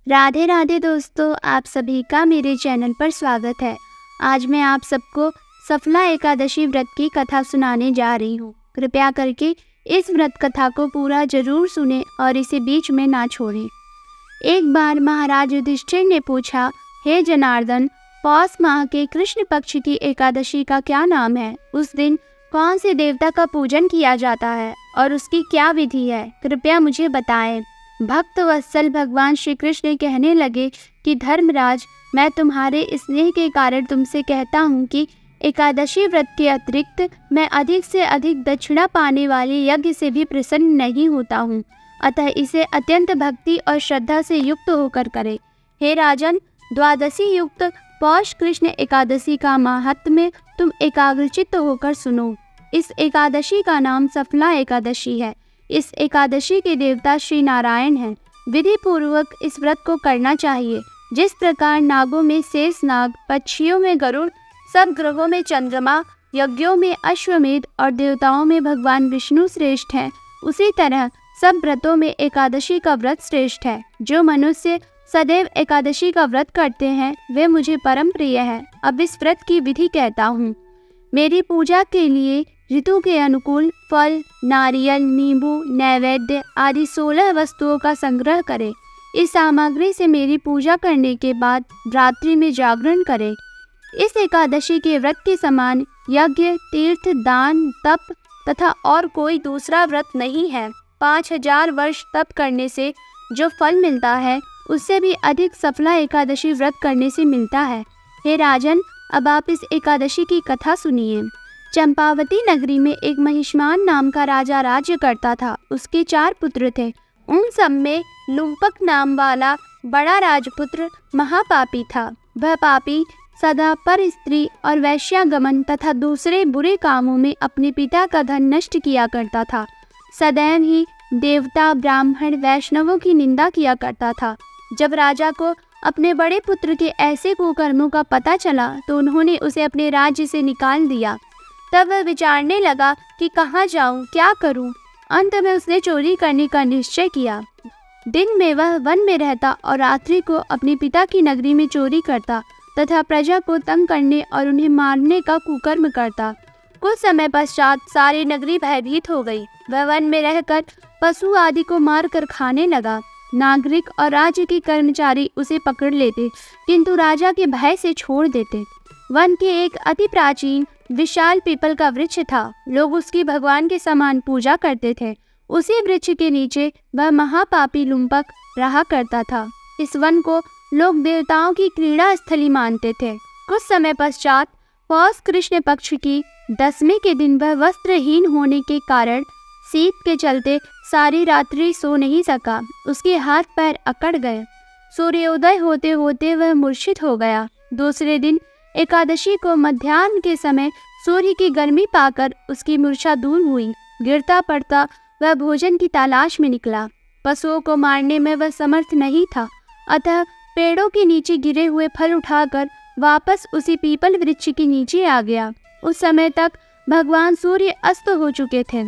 राधे राधे दोस्तों, आप सभी का मेरे चैनल पर स्वागत है। आज मैं आप सबको सफला एकादशी व्रत की कथा सुनाने जा रही हूँ। कृपया करके इस व्रत कथा को पूरा जरूर सुने और इसे बीच में ना छोड़ें। एक बार महाराज युधिष्ठिर ने पूछा, हे जनार्दन, पौष माह के कृष्ण पक्ष की एकादशी का क्या नाम है? उस दिन कौन से देवता का पूजन किया जाता है और उसकी क्या विधि है? कृपया मुझे बताएं। भक्त वत्सल भगवान श्री कृष्ण कहने लगे कि धर्मराज, मैं तुम्हारे स्नेह के कारण तुमसे कहता हूँ कि एकादशी व्रत के अतिरिक्त मैं अधिक से अधिक दक्षिणा पाने वाले यज्ञ से भी प्रसन्न नहीं होता हूँ। अतः इसे अत्यंत भक्ति और श्रद्धा से युक्त होकर करे। हे राजन, द्वादशी युक्त पौष कृष्ण एकादशी का महात्म्य तुम एकाग्रचित्त होकर सुनो। इस एकादशी का नाम सफला एकादशी है। इस एकादशी के देवता श्री नारायण हैं। विधि पूर्वक इस व्रत को करना चाहिए। जिस प्रकार नागों में शेष नाग, पक्षियों में गरुड़, सब ग्रहों में चंद्रमा, यज्ञों में अश्वमेध और देवताओं में भगवान विष्णु श्रेष्ठ हैं, उसी तरह सब व्रतों में एकादशी का व्रत श्रेष्ठ है। जो मनुष्य सदैव एकादशी का व्रत करते हैं वे मुझे परम प्रिय है। अब इस व्रत की विधि कहता हूँ। मेरी पूजा के लिए ऋतु के अनुकूल फल, नारियल, नींबू, नैवेद्य आदि 16 वस्तुओं का संग्रह करें। इस सामग्री से मेरी पूजा करने के बाद रात्रि में जागरण करें। इस एकादशी के व्रत के समान यज्ञ, तीर्थ, दान, तप तथा और कोई दूसरा व्रत नहीं है। 5000 वर्ष तप करने से जो फल मिलता है उससे भी अधिक सफला एकादशी व्रत करने से मिलता है। हे राजन, अब आप इस एकादशी की कथा सुनिए। चंपावती नगरी में एक महिष्मान नाम का राजा राज्य करता था। उसके 4 पुत्र थे। उन सब में लुम्पक नाम वाला बड़ा राजपुत्र महापापी था। वह पापी सदा पर स्त्री और वैश्यागमन तथा दूसरे बुरे कामों में अपने पिता का धन नष्ट किया करता था। सदैव ही देवता, ब्राह्मण, वैष्णवों की निंदा किया करता था। जब राजा को अपने बड़े पुत्र के ऐसे कुकर्मों का पता चला तो उन्होंने उसे अपने राज्य से निकाल दिया। तब वह विचारने लगा कि कहाँ जाऊँ, क्या करूँ। अंत में उसने चोरी करने का निश्चय किया। दिन में वह वन में रहता और रात्रि को अपने पिता की नगरी में चोरी करता तथा प्रजा को तंग करने और उन्हें मारने का कुकर्म करता। कुछ समय पश्चात सारी नगरी भयभीत हो गई। वह वन में रहकर पशु आदि को मारकर खाने लगा। नागरिक और राज्य के कर्मचारी उसे पकड़ लेते किंतु राजा के भय से छोड़ देते। वन के एक अति प्राचीन विशाल पीपल का वृक्ष था। लोग उसकी भगवान के समान पूजा करते थे। उसी वृक्ष के नीचे वह महापापी लुम्पक रहा करता था। इस वन को लोग देवताओं की क्रीड़ा स्थली मानते थे। कुछ समय पश्चात पौष कृष्ण पक्ष की 10वीं के दिन वह वस्त्रहीन होने के कारण शीत के चलते सारी रात्रि सो नहीं सका। उसके हाथ पैर अकड़ गए। सूर्योदय होते होते वह मूर्छित हो गया। दूसरे दिन एकादशी को मध्याह्न के समय सूर्य की गर्मी पाकर उसकी मूर्छा दूर हुई। गिरता पड़ता वह भोजन की तलाश में निकला। पशुओं को मारने में वह समर्थ नहीं था, अतः पेड़ों के नीचे गिरे हुए फल उठाकर वापस उसी पीपल वृक्ष के नीचे आ गया। उस समय तक भगवान सूर्य अस्त हो चुके थे।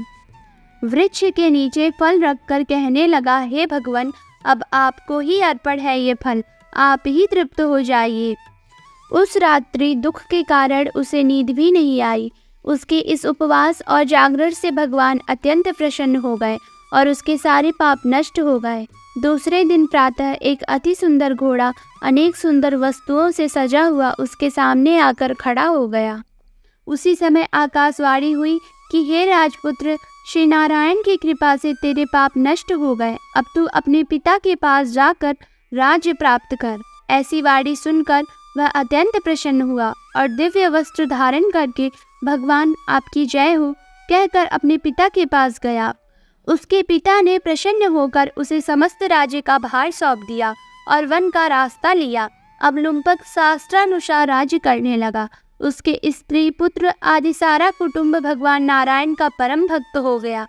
वृक्ष के नीचे फल रखकर कहने लगा, हे भगवान, अब आपको ही अर्पण है ये फल, आप ही तृप्त हो जाइए। उस रात्रि दुख के कारण उसे नींद भी नहीं आई। उसके इस उपवास और जागरण से भगवान अत्यंत प्रसन्न हो गए और उसके सारे पाप नष्ट हो गए। दूसरे दिन प्रातः एक अति सुंदर घोड़ा अनेक सुंदर वस्तुओं से सजा हुआ उसके सामने आकर खड़ा हो गया। उसी समय आकाशवाणी हुई कि हे राजपुत्र, श्री नारायण की कृपा से तेरे पाप नष्ट हो गए। अब तू अपने पिता के पास जाकर राज्य प्राप्त कर। ऐसी वाणी सुनकर वह अत्यंत प्रसन्न हुआ और दिव्य वस्त्र धारण करके भगवान आपकी जय हो कहकर अपने पिता के पास गया। उसके पिता ने प्रसन्न होकर उसे समस्त राज्य का भार सौंप दिया और वन का रास्ता लिया। अब लुम्पक शास्त्रानुसार राज्य करने लगा। उसके स्त्री, पुत्र आदि सारा कुटुंब भगवान नारायण का परम भक्त हो गया।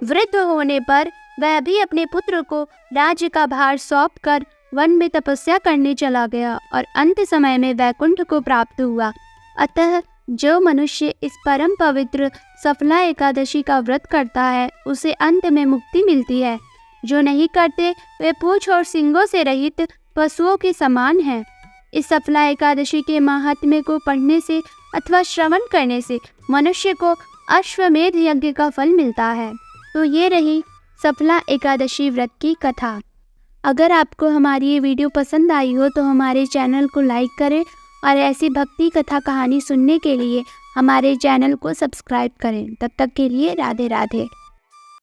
वृद्ध होने पर वह भी अपने पुत्र को राज्य का भार सौंप कर वन में तपस्या करने चला गया और अंत समय में वैकुंठ को प्राप्त हुआ। अतः जो मनुष्य इस परम पवित्र सफला एकादशी का व्रत करता है उसे अंत में मुक्ति मिलती है। जो नहीं करते वे पूंछ और सींगों से रहित पशुओं के समान हैं। इस सफला एकादशी के महात्म्य को पढ़ने से अथवा श्रवण करने से मनुष्य को अश्वमेध यज्ञ का फल मिलता है। तो ये रही सफला एकादशी व्रत की कथा। अगर आपको हमारी ये वीडियो पसंद आई हो तो हमारे चैनल को लाइक करें और ऐसी भक्ति कथा कहानी सुनने के लिए हमारे चैनल को सब्सक्राइब करें। तब तक के लिए राधे राधे।